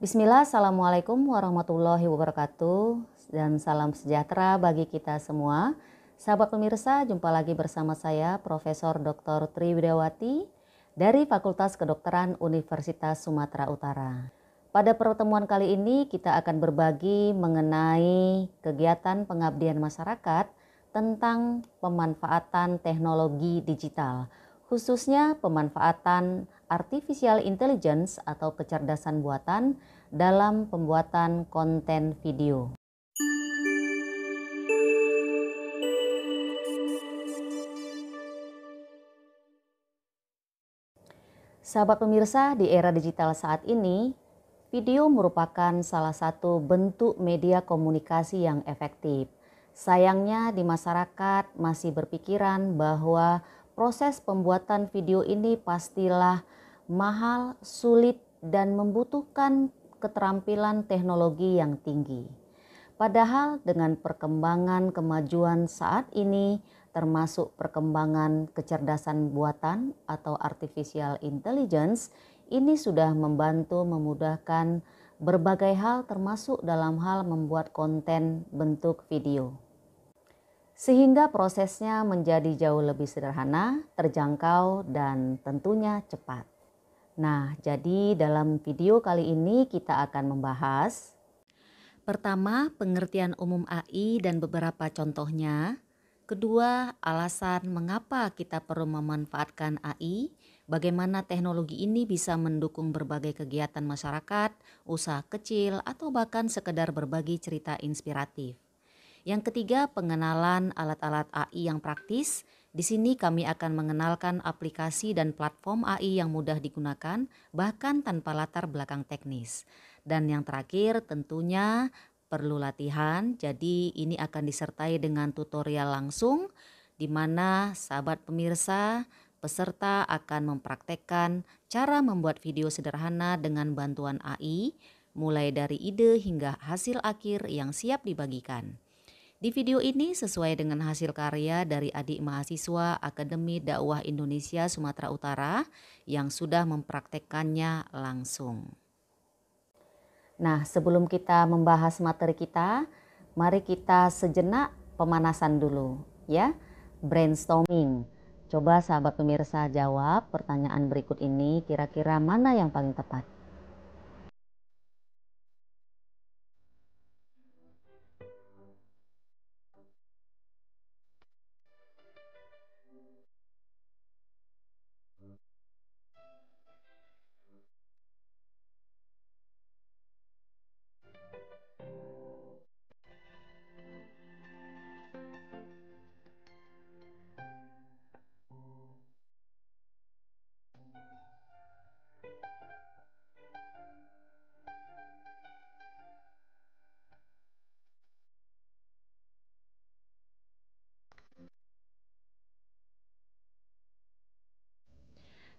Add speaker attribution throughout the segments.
Speaker 1: Bismillah, Assalamualaikum warahmatullahi wabarakatuh, dan salam sejahtera bagi kita semua. Sahabat pemirsa, jumpa lagi bersama saya Profesor Dr. Tri Widawati dari Fakultas Kedokteran Universitas Sumatera Utara. Pada pertemuan kali ini kita akan berbagi mengenai kegiatan pengabdian masyarakat tentang pemanfaatan teknologi digital, khususnya pemanfaatan artificial intelligence atau kecerdasan buatan dalam pembuatan konten video. Sahabat pemirsa, di era digital saat ini, video merupakan salah satu bentuk media komunikasi yang efektif. Sayangnya di masyarakat masih berpikiran bahwa proses pembuatan video ini pastilah mahal, sulit, dan membutuhkan keterampilan teknologi yang tinggi. Padahal dengan perkembangan kemajuan saat ini, termasuk perkembangan kecerdasan buatan atau artificial intelligence, ini sudah membantu memudahkan berbagai hal termasuk dalam hal membuat konten bentuk video. Sehingga prosesnya menjadi jauh lebih sederhana, terjangkau, dan tentunya cepat. Nah, jadi dalam video kali ini kita akan membahas pertama, pengertian umum AI dan beberapa contohnya. Kedua, alasan mengapa kita perlu memanfaatkan AI, bagaimana teknologi ini bisa mendukung berbagai kegiatan masyarakat, usaha kecil, atau bahkan sekedar berbagi cerita inspiratif. Yang ketiga, pengenalan alat-alat AI yang praktis. Di sini kami akan mengenalkan aplikasi dan platform AI yang mudah digunakan, bahkan tanpa latar belakang teknis. Dan yang terakhir tentunya perlu latihan, jadi ini akan disertai dengan tutorial langsung, di mana sahabat pemirsa, peserta akan mempraktekkan cara membuat video sederhana dengan bantuan AI, mulai dari ide hingga hasil akhir yang siap dibagikan. Di video ini sesuai dengan hasil karya dari adik mahasiswa Akademi Dakwah Indonesia Sumatera Utara yang sudah mempraktekkannya langsung. Nah, sebelum kita membahas materi kita, mari kita sejenak pemanasan dulu ya, brainstorming. Coba sahabat pemirsa jawab pertanyaan berikut ini, kira-kira mana yang paling tepat?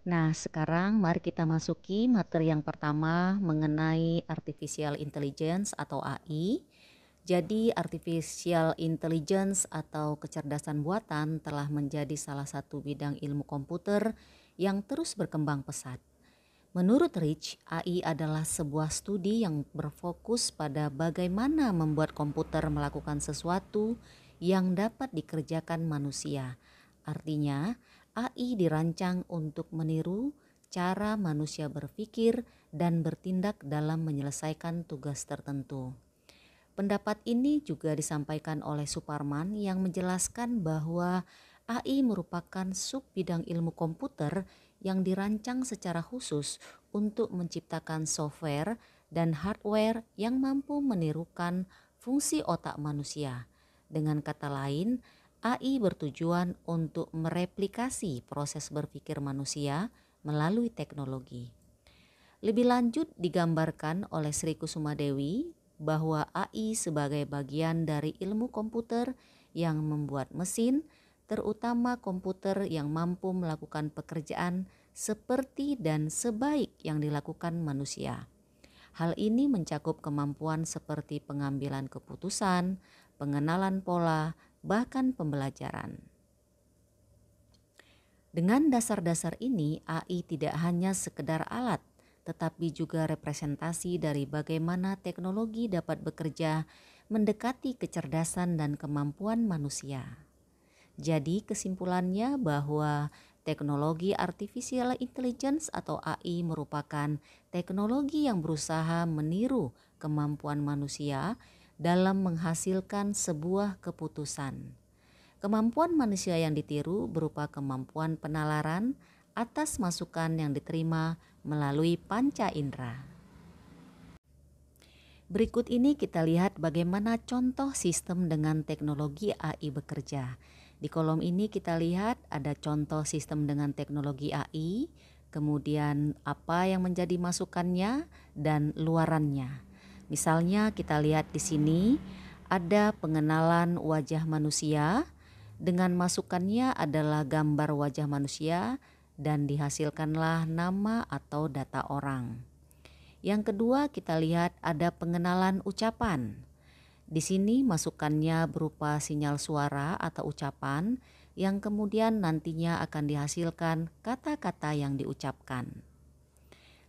Speaker 1: Nah, sekarang mari kita masuki materi yang pertama mengenai artificial intelligence atau AI. Jadi artificial intelligence atau kecerdasan buatan telah menjadi salah satu bidang ilmu komputer yang terus berkembang pesat. Menurut Rich, AI adalah sebuah studi yang berfokus pada bagaimana membuat komputer melakukan sesuatu yang dapat dikerjakan manusia. Artinya, AI dirancang untuk meniru cara manusia berpikir dan bertindak dalam menyelesaikan tugas tertentu. Pendapat ini juga disampaikan oleh Suparman yang menjelaskan bahwa AI merupakan sub bidang ilmu komputer yang dirancang secara khusus untuk menciptakan software dan hardware yang mampu menirukan fungsi otak manusia. Dengan kata lain, AI bertujuan untuk mereplikasi proses berpikir manusia melalui teknologi. Lebih lanjut digambarkan oleh Sri Kusuma Dewi bahwa AI sebagai bagian dari ilmu komputer yang membuat mesin, terutama komputer yang mampu melakukan pekerjaan seperti dan sebaik yang dilakukan manusia. Hal ini mencakup kemampuan seperti pengambilan keputusan, pengenalan pola, bahkan pembelajaran. Dengan dasar-dasar ini, AI tidak hanya sekedar alat, tetapi juga representasi dari bagaimana teknologi dapat bekerja mendekati kecerdasan dan kemampuan manusia. Jadi kesimpulannya bahwa teknologi artificial intelligence atau AI merupakan teknologi yang berusaha meniru kemampuan manusia dalam menghasilkan sebuah keputusan. Kemampuan manusia yang ditiru berupa kemampuan penalaran atas masukan yang diterima melalui panca indera. Berikut ini kita lihat bagaimana contoh sistem dengan teknologi AI bekerja. Di kolom ini kita lihat ada contoh sistem dengan teknologi AI, kemudian apa yang menjadi masukannya dan luarannya. Misalnya kita lihat di sini ada pengenalan wajah manusia, dengan masukannya adalah gambar wajah manusia dan dihasilkanlah nama atau data orang. Yang kedua kita lihat ada pengenalan ucapan. Di sini masukannya berupa sinyal suara atau ucapan yang kemudian nantinya akan dihasilkan kata-kata yang diucapkan.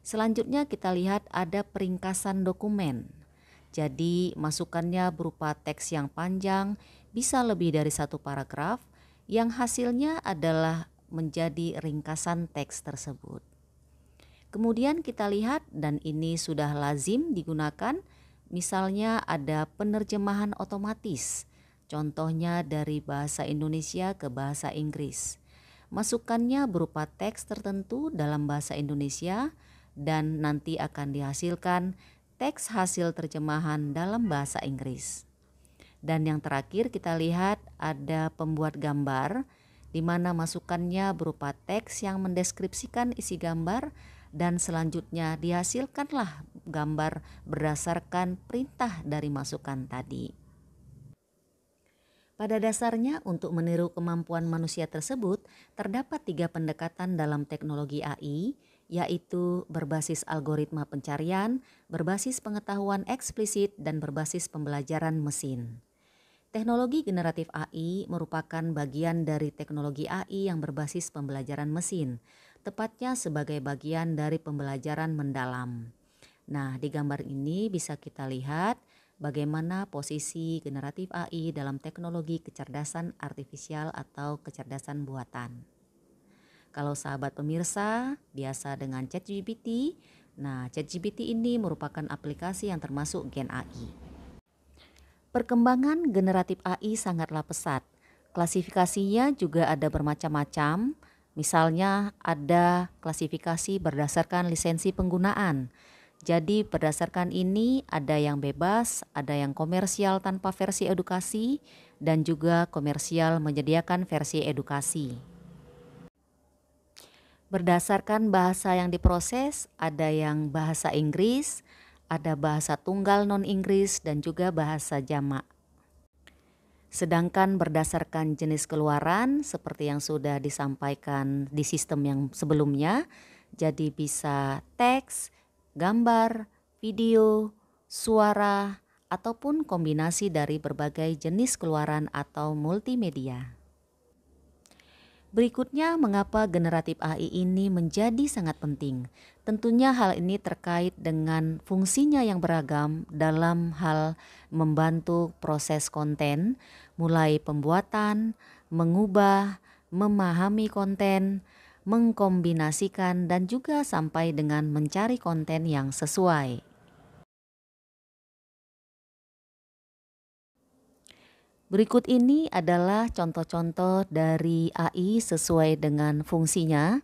Speaker 1: Selanjutnya kita lihat ada peringkasan dokumen. Jadi masukannya berupa teks yang panjang, bisa lebih dari satu paragraf, yang hasilnya adalah menjadi ringkasan teks tersebut. Kemudian kita lihat, dan ini sudah lazim digunakan, misalnya ada penerjemahan otomatis, contohnya dari bahasa Indonesia ke bahasa Inggris. Masukannya berupa teks tertentu dalam bahasa Indonesia dan nanti akan dihasilkan teks hasil terjemahan dalam bahasa Inggris. Dan yang terakhir kita lihat ada pembuat gambar, di mana masukannya berupa teks yang mendeskripsikan isi gambar dan selanjutnya dihasilkanlah gambar berdasarkan perintah dari masukan tadi. Pada dasarnya untuk meniru kemampuan manusia tersebut terdapat 3 pendekatan dalam teknologi AI, yaitu berbasis algoritma pencarian, berbasis pengetahuan eksplisit, dan berbasis pembelajaran mesin. Teknologi generatif AI merupakan bagian dari teknologi AI yang berbasis pembelajaran mesin, tepatnya sebagai bagian dari pembelajaran mendalam. Nah, di gambar ini bisa kita lihat bagaimana posisi generatif AI dalam teknologi kecerdasan artifisial atau kecerdasan buatan. Kalau sahabat pemirsa biasa dengan ChatGPT, nah ChatGPT ini merupakan aplikasi yang termasuk Gen AI. Perkembangan generatif AI sangatlah pesat. Klasifikasinya juga ada bermacam-macam, misalnya ada klasifikasi berdasarkan lisensi penggunaan. Jadi berdasarkan ini ada yang bebas, ada yang komersial tanpa versi edukasi, dan juga komersial menyediakan versi edukasi. Berdasarkan bahasa yang diproses, ada yang bahasa Inggris, ada bahasa tunggal non-Inggris, dan juga bahasa jamak. Sedangkan berdasarkan jenis keluaran, seperti yang sudah disampaikan di sistem yang sebelumnya, jadi bisa teks, gambar, video, suara, ataupun kombinasi dari berbagai jenis keluaran atau multimedia. Berikutnya, mengapa generatif AI ini menjadi sangat penting? Tentunya hal ini terkait dengan fungsinya yang beragam dalam hal membantu proses konten, mulai pembuatan, mengubah, memahami konten, mengkombinasikan, dan juga sampai dengan mencari konten yang sesuai. Berikut ini adalah contoh-contoh dari AI sesuai dengan fungsinya.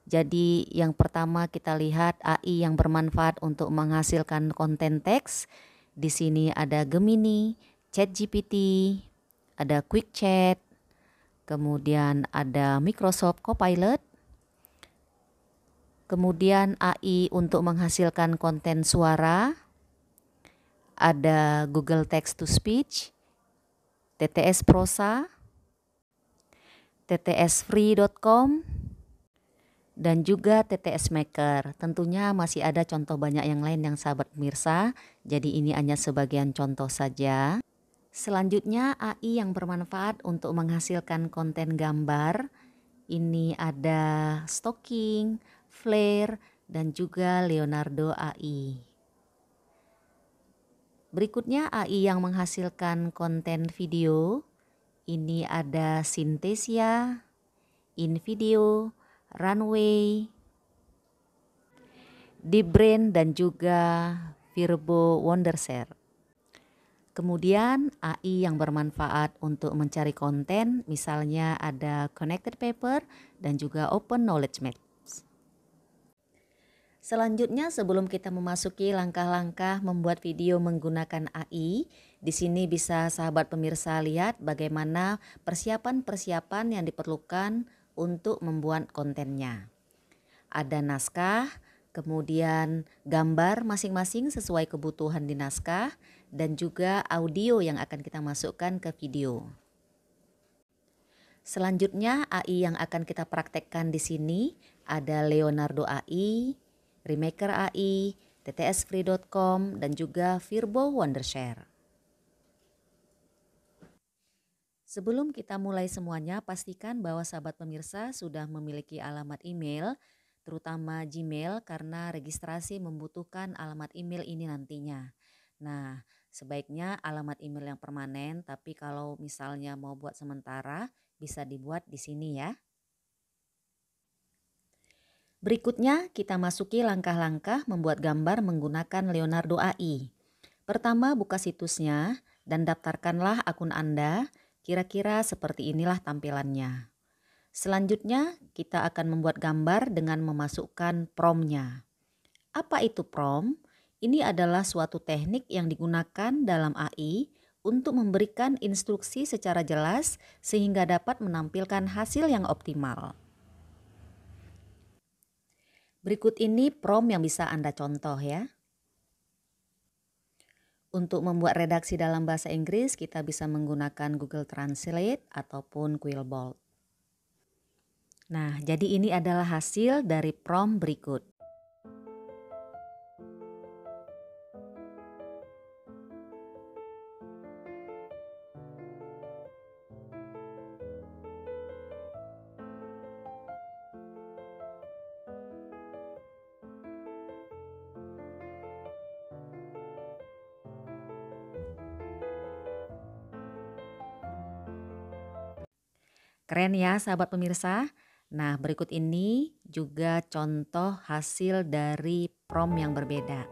Speaker 1: Jadi yang pertama kita lihat AI yang bermanfaat untuk menghasilkan konten teks. Di sini ada Gemini, ChatGPT, ada Quick Chat, kemudian ada Microsoft Copilot. Kemudian AI untuk menghasilkan konten suara, ada Google Text to Speech, TTS Prosa, ttsfree.com, dan juga TTS Maker. Tentunya masih ada contoh banyak yang lain yang sahabat pemirsa, jadi ini hanya sebagian contoh saja. Selanjutnya AI yang bermanfaat untuk menghasilkan konten gambar. Ini ada Stocking, Flare, dan juga Leonardo AI. Berikutnya AI yang menghasilkan konten video. Ini ada Synthesia, InVideo, Runway, DeepBrain, dan juga Virbo Wondershare. Kemudian AI yang bermanfaat untuk mencari konten, misalnya ada Connected Paper dan juga Open Knowledge Maps. Selanjutnya, sebelum kita memasuki langkah-langkah membuat video menggunakan AI, di sini bisa sahabat pemirsa lihat bagaimana persiapan-persiapan yang diperlukan untuk membuat kontennya. Ada naskah, kemudian gambar masing-masing sesuai kebutuhan di naskah, dan juga audio yang akan kita masukkan ke video. Selanjutnya AI yang akan kita praktekkan di sini ada Leonardo AI, Remaker AI, ttsfree.com, dan juga Virbo Wondershare. Sebelum kita mulai semuanya, pastikan bahwa sahabat pemirsa sudah memiliki alamat email, terutama Gmail, karena registrasi membutuhkan alamat email ini nantinya. Nah, sebaiknya alamat email yang permanen, tapi kalau misalnya mau buat sementara, bisa dibuat di sini ya. Berikutnya kita masuki langkah-langkah membuat gambar menggunakan Leonardo AI. Pertama, buka situsnya dan daftarkanlah akun Anda, kira-kira seperti inilah tampilannya. Selanjutnya kita akan membuat gambar dengan memasukkan prompt-nya. Apa itu prompt? Ini adalah suatu teknik yang digunakan dalam AI untuk memberikan instruksi secara jelas sehingga dapat menampilkan hasil yang optimal. Berikut ini prompt yang bisa Anda contoh ya. Untuk membuat redaksi dalam bahasa Inggris, kita bisa menggunakan Google Translate ataupun Quillbolt. Nah, jadi ini adalah hasil dari prompt berikut. Keren ya sahabat pemirsa. Nah, berikut ini juga contoh hasil dari prompt yang berbeda.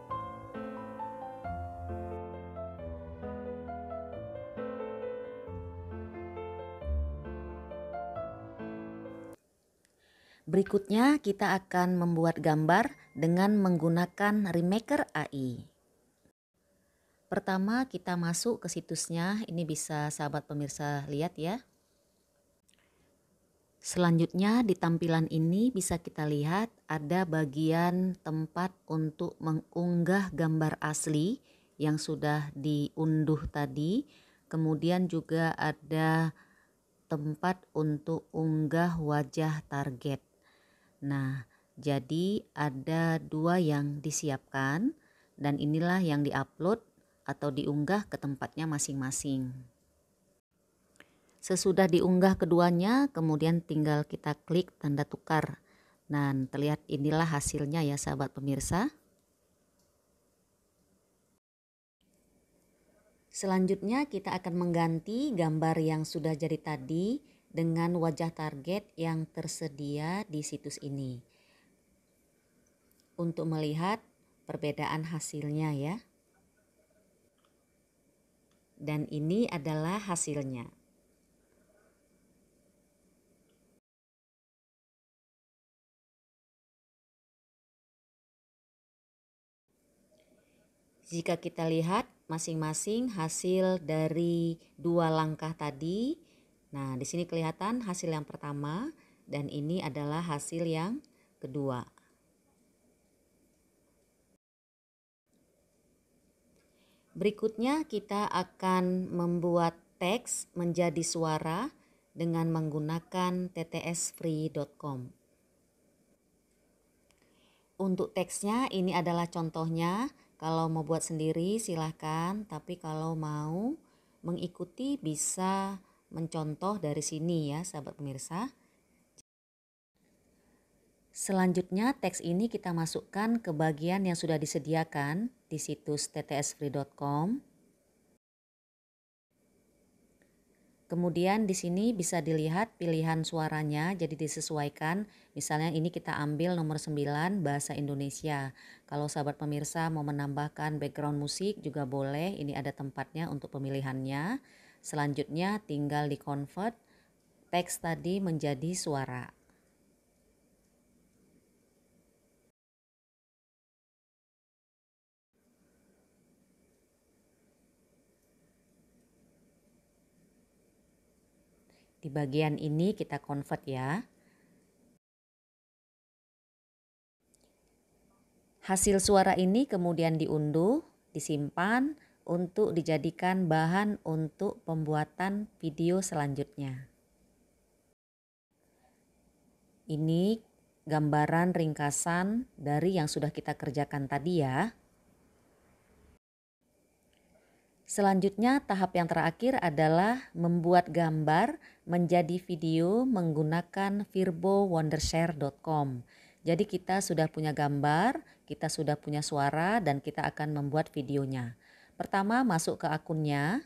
Speaker 1: Berikutnya kita akan membuat gambar dengan menggunakan Remaker AI. Pertama kita masuk ke situsnya, ini bisa sahabat pemirsa lihat ya. Selanjutnya di tampilan ini bisa kita lihat ada bagian tempat untuk mengunggah gambar asli yang sudah diunduh tadi. Kemudian juga ada tempat untuk unggah wajah target. Nah, jadi ada dua yang disiapkan dan inilah yang diupload atau diunggah ke tempatnya masing-masing. Sesudah diunggah keduanya, kemudian tinggal kita klik tanda tukar. Dan terlihat inilah hasilnya ya sahabat pemirsa. Selanjutnya kita akan mengganti gambar yang sudah jadi tadi dengan wajah target yang tersedia di situs ini. Untuk melihat perbedaan hasilnya ya. Dan ini adalah hasilnya. Jika kita lihat masing-masing hasil dari dua langkah tadi. Nah, di sini kelihatan hasil yang pertama dan ini adalah hasil yang kedua. Berikutnya kita akan membuat teks menjadi suara dengan menggunakan ttsfree.com. Untuk teksnya ini adalah contohnya. Kalau mau buat sendiri silahkan, tapi kalau mau mengikuti bisa mencontoh dari sini ya sahabat pemirsa. Selanjutnya teks ini kita masukkan ke bagian yang sudah disediakan di situs ttsfree.com. Kemudian di sini bisa dilihat pilihan suaranya, jadi disesuaikan. Misalnya ini kita ambil nomor 9 bahasa Indonesia. Kalau sahabat pemirsa mau menambahkan background musik juga boleh, ini ada tempatnya untuk pemilihannya. Selanjutnya tinggal di convert teks tadi menjadi suara. Di bagian ini kita convert ya. Hasil suara ini kemudian diunduh, disimpan untuk dijadikan bahan untuk pembuatan video selanjutnya. Ini gambaran ringkasan dari yang sudah kita kerjakan tadi ya. Selanjutnya tahap yang terakhir adalah membuat gambar menjadi video menggunakan virbowondershare.com. Jadi kita sudah punya gambar, kita sudah punya suara dan kita akan membuat videonya. Pertama masuk ke akunnya.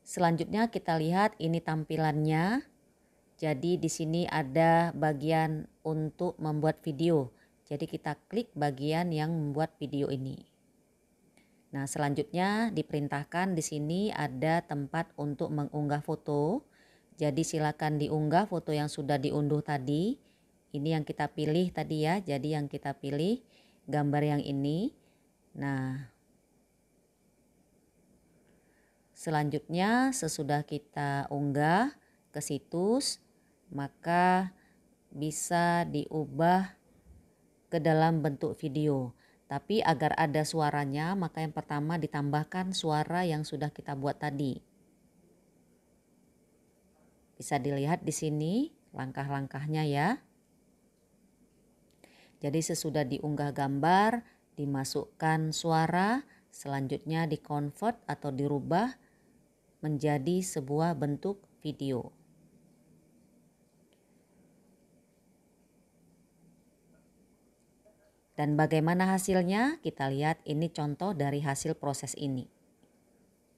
Speaker 1: Selanjutnya kita lihat ini tampilannya. Jadi di sini ada bagian untuk membuat video. Jadi kita klik bagian yang membuat video ini. Nah, selanjutnya diperintahkan di sini ada tempat untuk mengunggah foto. Jadi silakan diunggah foto yang sudah diunduh tadi. Ini yang kita pilih tadi ya. Jadi yang kita pilih gambar yang ini. Nah, selanjutnya sesudah kita unggah ke situs, maka bisa diubah ke dalam bentuk video. Tapi agar ada suaranya, maka yang pertama ditambahkan suara yang sudah kita buat tadi. Bisa dilihat di sini langkah-langkahnya ya. Jadi sesudah diunggah gambar, dimasukkan suara, selanjutnya dikonvert atau dirubah menjadi sebuah bentuk video. Dan bagaimana hasilnya? Kita lihat ini contoh dari hasil proses ini.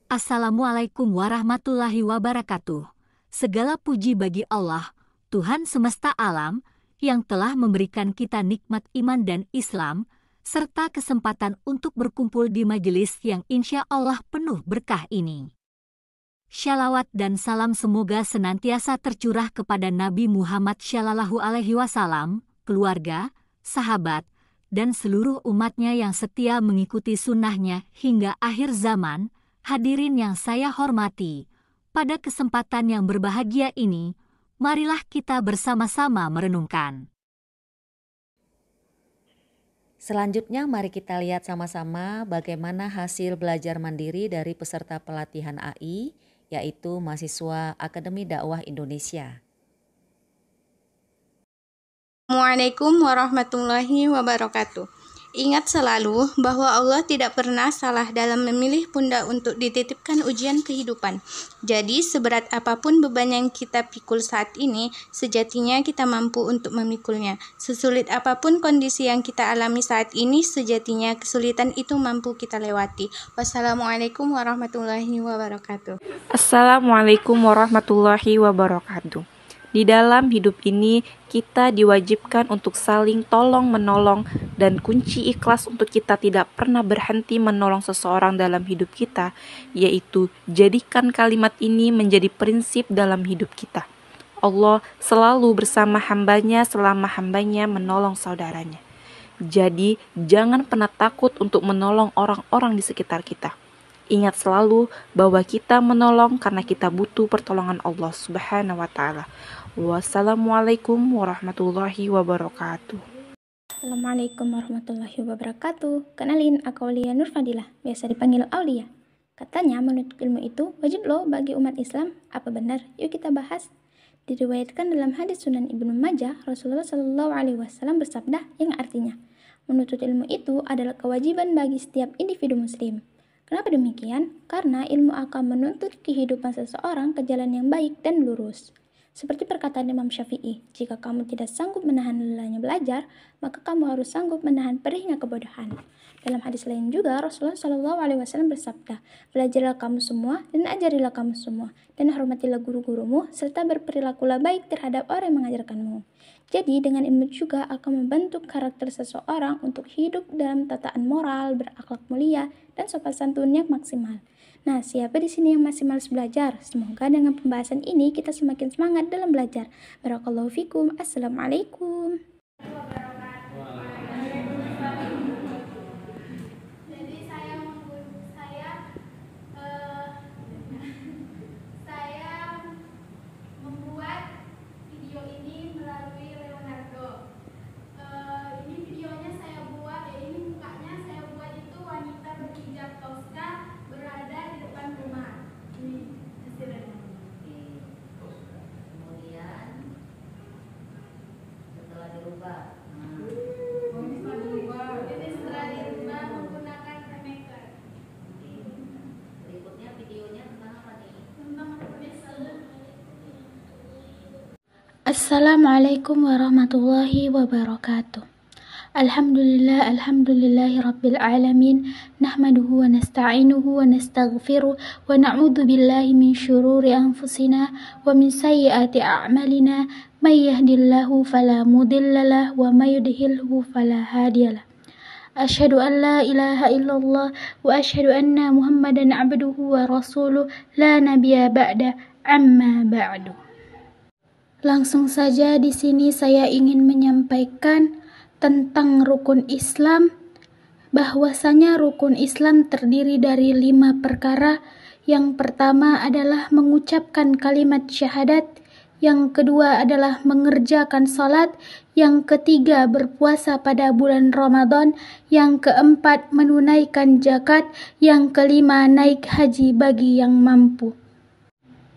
Speaker 2: Assalamualaikum warahmatullahi wabarakatuh. Segala puji bagi Allah, Tuhan semesta alam, yang telah memberikan kita nikmat iman dan Islam, serta kesempatan untuk berkumpul di majelis yang insya Allah penuh berkah ini. Shalawat dan salam semoga senantiasa tercurah kepada Nabi Muhammad Shallallahu Alaihi Wasallam, keluarga, sahabat, dan seluruh umatnya yang setia mengikuti sunnahnya hingga akhir zaman. Hadirin yang saya hormati, pada kesempatan yang berbahagia ini, marilah kita bersama-sama merenungkan.
Speaker 1: Selanjutnya mari kita lihat sama-sama bagaimana hasil belajar mandiri dari peserta pelatihan AI, yaitu mahasiswa Akademi Dakwah Indonesia.
Speaker 3: Assalamualaikum warahmatullahi wabarakatuh. Ingat selalu bahwa Allah tidak pernah salah dalam memilih pundak untuk dititipkan ujian kehidupan. Jadi seberat apapun beban yang kita pikul saat ini, sejatinya kita mampu untuk memikulnya. Sesulit apapun kondisi yang kita alami saat ini, sejatinya kesulitan itu mampu kita lewati. Wassalamualaikum warahmatullahi wabarakatuh.
Speaker 4: Assalamualaikum warahmatullahi wabarakatuh. Di dalam hidup ini, kita diwajibkan untuk saling tolong-menolong dan kunci ikhlas untuk kita tidak pernah berhenti menolong seseorang dalam hidup kita, yaitu jadikan kalimat ini menjadi prinsip dalam hidup kita. Allah selalu bersama hambanya selama hambanya menolong saudaranya. Jadi, jangan pernah takut untuk menolong orang-orang di sekitar kita. Ingat selalu bahwa kita menolong karena kita butuh pertolongan Allah Subhanahu wa Ta'ala. Wassalamualaikum warahmatullahi wabarakatuh.
Speaker 5: Assalamualaikum warahmatullahi wabarakatuh. Kenalin, aku Aulia Nur Fadilah, biasa dipanggil Aulia. Katanya menuntut ilmu itu wajib loh bagi umat Islam. Apa benar? Yuk kita bahas. Diriwayatkan dalam hadis Sunan Ibnu Majah, Rasulullah Shallallahu Alaihi Wasallam bersabda yang artinya, menuntut ilmu itu adalah kewajiban bagi setiap individu muslim. Kenapa demikian? Karena ilmu akan menuntut kehidupan seseorang ke jalan yang baik dan lurus. Seperti perkataan Imam Syafi'i, jika kamu tidak sanggup menahan lelahnya belajar, maka kamu harus sanggup menahan perihnya kebodohan. Dalam hadis lain juga, Rasulullah SAW bersabda, belajarlah kamu semua dan ajarilah kamu semua, dan hormatilah guru-gurumu, serta berperilakulah baik terhadap orang yang mengajarkanmu. Jadi, dengan ilmu juga akan membentuk karakter seseorang untuk hidup dalam tataan moral, berakhlak mulia, dan sopan santun yang maksimal. Nah, siapa di sini yang masih malas belajar? Semoga dengan pembahasan ini kita semakin semangat dalam belajar. Barakallahu fikum. Assalamualaikum. Assalamualaikum warahmatullahi wabarakatuh. Alhamdulillahi rabbil alamin. Nahmaduhu wa nasta'inuhu wa nastaghfiruh wa na'udzu billahi min syururi anfusina wa min sayyiati a'malina. May yahdihillahu fala mudhillalah wa may yudhlilhu fala hadiyalah. Asyhadu an la ilaha illallah wa asyhadu anna Muhammadan abduhu wa rasuluh la nabiyya ba'da amma ba'du. Langsung saja di sini saya ingin menyampaikan tentang rukun Islam, bahwasanya rukun Islam terdiri dari 5 perkara. Yang pertama adalah mengucapkan kalimat syahadat, yang kedua adalah mengerjakan salat, yang ketiga berpuasa pada bulan Ramadan, yang keempat menunaikan zakat, yang kelima naik haji bagi yang mampu.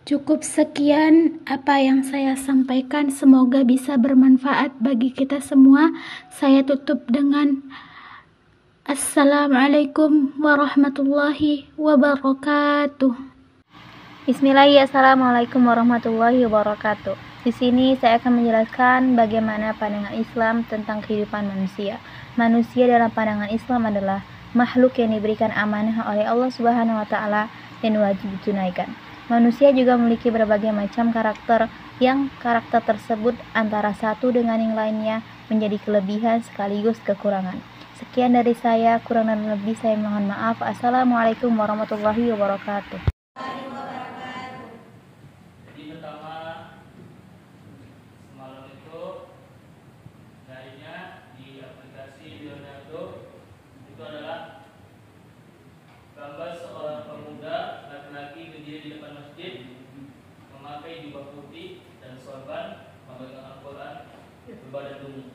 Speaker 5: Cukup sekian apa yang saya sampaikan, semoga bisa bermanfaat bagi kita semua. Saya tutup dengan Assalamualaikum warahmatullahi wabarakatuh.
Speaker 6: Bismillahirrahmanirrahim. Assalamualaikum warahmatullahi wabarakatuh. Di sini saya akan menjelaskan bagaimana pandangan Islam tentang kehidupan manusia. Manusia dalam pandangan Islam adalah makhluk yang diberikan amanah oleh Allah Subhanahu wa taala dan wajib ditunaikan. Manusia juga memiliki berbagai macam karakter, yang karakter tersebut antara satu dengan yang lainnya menjadi kelebihan sekaligus kekurangan. Sekian dari saya, kurang dan lebih saya mohon maaf. Assalamualaikum warahmatullahi wabarakatuh.
Speaker 7: Jadi pertama, semalam itu darinya di aplikasi Leonardo itu adalah gambar seorang pemuda laki-laki berdiri di depan masjid memakai jubah putih dan sorban, memegang Al-Quran, berbadan lumpuh.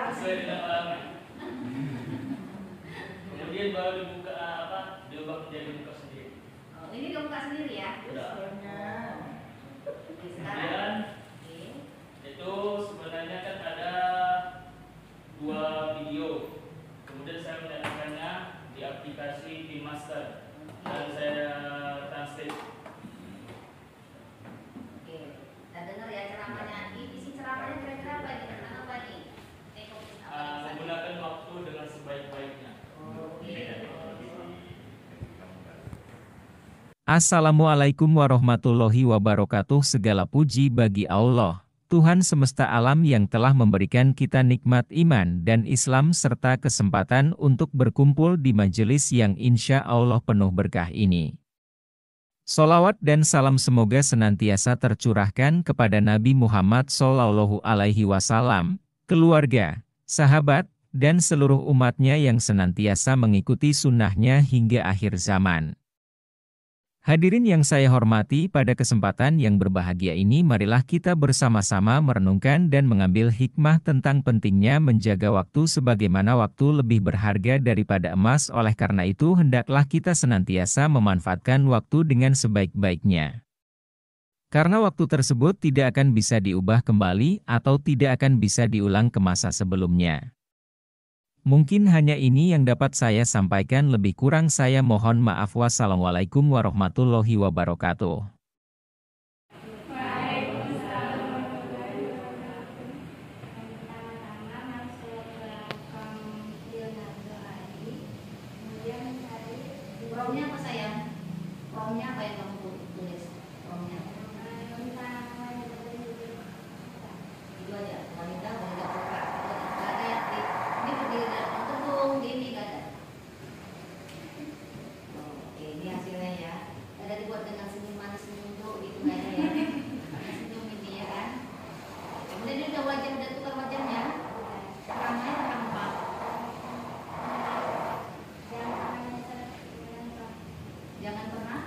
Speaker 7: Sesuai dengan alamnya. Kemudian baru dibuka diubah menjadi muka sendiri.
Speaker 1: Oh, ini dibuka sendiri ya?
Speaker 7: Sudah. Kemudian itu sebenarnya kan ada 2 video. Kemudian saya menyanyikannya di aplikasi Master dan saya translate.
Speaker 1: Oke, kita dengar ya ceramahnya. Isi ceramahnya kira-kira apa nih? Tentang apa nih?
Speaker 7: Menggunakan waktu dengan sebaik-baiknya.
Speaker 8: Assalamualaikum warahmatullahi wabarakatuh. Segala puji bagi Allah, Tuhan semesta alam yang telah memberikan kita nikmat iman dan Islam serta kesempatan untuk berkumpul di majelis yang insya Allah penuh berkah ini. Sholawat dan salam semoga senantiasa tercurahkan kepada Nabi Muhammad SAW, keluarga, sahabat, dan seluruh umatnya yang senantiasa mengikuti sunnahnya hingga akhir zaman. Hadirin yang saya hormati, pada kesempatan yang berbahagia ini marilah kita bersama-sama merenungkan dan mengambil hikmah tentang pentingnya menjaga waktu sebagaimana waktu lebih berharga daripada emas. Oleh karena itu hendaklah kita senantiasa memanfaatkan waktu dengan sebaik-baiknya. Karena waktu tersebut tidak akan bisa diubah kembali atau tidak akan bisa diulang ke masa sebelumnya. Mungkin hanya ini yang dapat saya sampaikan, lebih kurang saya mohon maaf. Wassalamualaikum warahmatullahi wabarakatuh.
Speaker 1: Promnya apa sayang? Promnya apa yang kamu tulis? Promnya itu aja, wanita kopra. Gak ada yang ini berdiri dari tunggu, ini gak ada. Oke, ini hasilnya ya. Ada dibuat dengan senyum manis, senyum tuh gitu gak ada ya. Ada senyum ini ya kan. Kemudian ini udah wajah, udah tukar wajahnya. Ramai orang empat. Jangan pernah.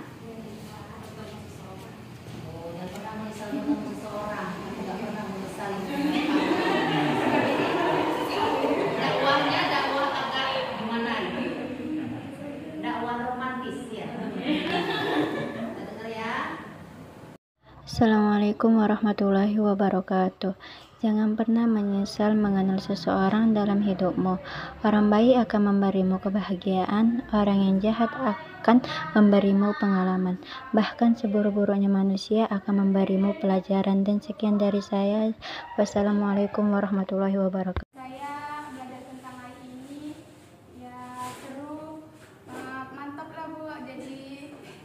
Speaker 1: Oh, jangan pernah menyesal dengan seseorang. Tidak pernah menyesal. Dakwahnya dakwah agak gimana? Dakwah romantis ya. Kita dengar ya.
Speaker 6: Assalamualaikum warahmatullahi wabarakatuh. Jangan pernah menyesal mengenal seseorang dalam hidupmu. Orang baik akan memberimu kebahagiaan, orang yang jahat akan memberimu pengalaman. Bahkan seburuk-buruknya manusia akan memberimu pelajaran. Dan sekian dari saya. Wassalamualaikum warahmatullahi wabarakatuh.
Speaker 9: Saya belajar tentang AI ini ya seru, mantap lah Bu.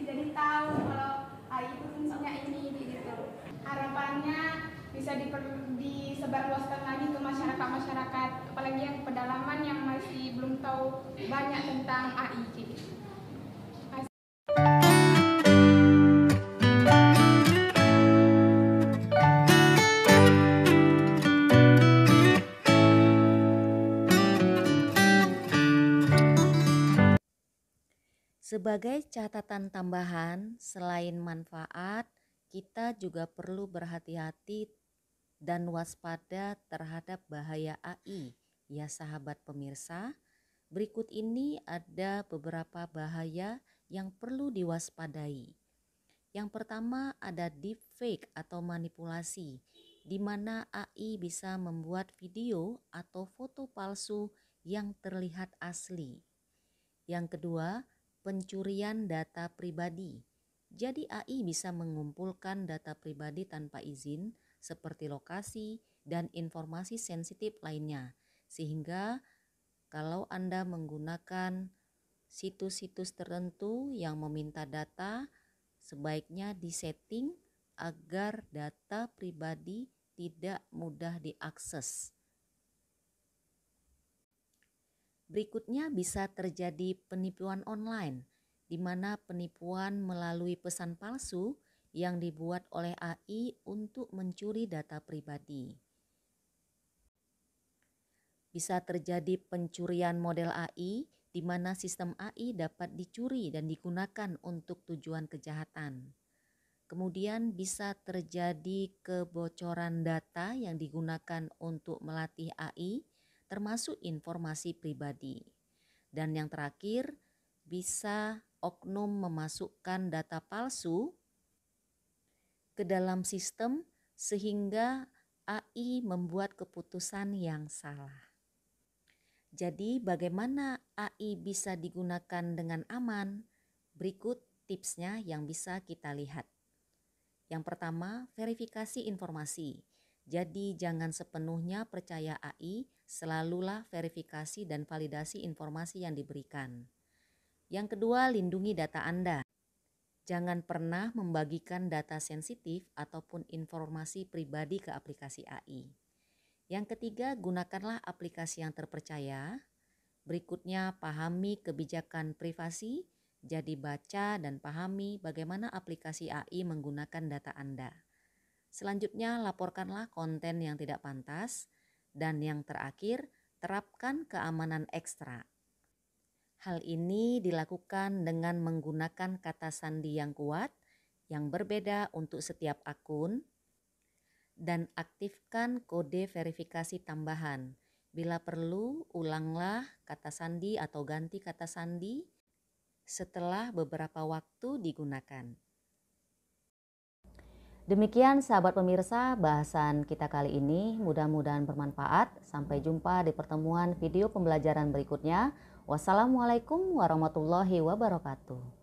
Speaker 9: Jadi tahu kalau AI itu fungsinya ini gitu. Harapannya bisa disebarluaskan lagi ke masyarakat, apalagi yang pedalaman yang masih belum tahu banyak tentang AI gitu.
Speaker 1: Sebagai catatan tambahan, selain manfaat, kita juga perlu berhati-hati dan waspada terhadap bahaya AI. Ya sahabat pemirsa, berikut ini ada beberapa bahaya yang perlu diwaspadai. Yang pertama ada deepfake atau manipulasi, di mana AI bisa membuat video atau foto palsu yang terlihat asli. Yang kedua, pencurian data pribadi. Jadi AI bisa mengumpulkan data pribadi tanpa izin seperti lokasi dan informasi sensitif lainnya. Sehingga kalau Anda menggunakan situs-situs tertentu yang meminta data, sebaiknya disetting agar data pribadi tidak mudah diakses. Berikutnya bisa terjadi penipuan online, di mana penipuan melalui pesan palsu yang dibuat oleh AI untuk mencuri data pribadi. Bisa terjadi pencurian model AI, di mana sistem AI dapat dicuri dan digunakan untuk tujuan kejahatan. Kemudian bisa terjadi kebocoran data yang digunakan untuk melatih AI, termasuk informasi pribadi. Dan yang terakhir, bisa oknum memasukkan data palsu ke dalam sistem sehingga AI membuat keputusan yang salah. Jadi bagaimana AI bisa digunakan dengan aman? Berikut tipsnya yang bisa kita lihat. Yang pertama, verifikasi informasi. Jadi jangan sepenuhnya percaya AI, selalulah verifikasi dan validasi informasi yang diberikan. Yang kedua, lindungi data Anda. Jangan pernah membagikan data sensitif ataupun informasi pribadi ke aplikasi AI. Yang ketiga, gunakanlah aplikasi yang terpercaya. Berikutnya, pahami kebijakan privasi. Jadi baca dan pahami bagaimana aplikasi AI menggunakan data Anda. Selanjutnya, laporkanlah konten yang tidak pantas. Dan yang terakhir, terapkan keamanan ekstra. Hal ini dilakukan dengan menggunakan kata sandi yang kuat, yang berbeda untuk setiap akun, dan aktifkan kode verifikasi tambahan. Bila perlu, ulanglah kata sandi atau ganti kata sandi setelah beberapa waktu digunakan. Demikian sahabat pemirsa bahasan kita kali ini, mudah-mudahan bermanfaat. Sampai jumpa di pertemuan video pembelajaran berikutnya. Wassalamualaikum warahmatullahi wabarakatuh.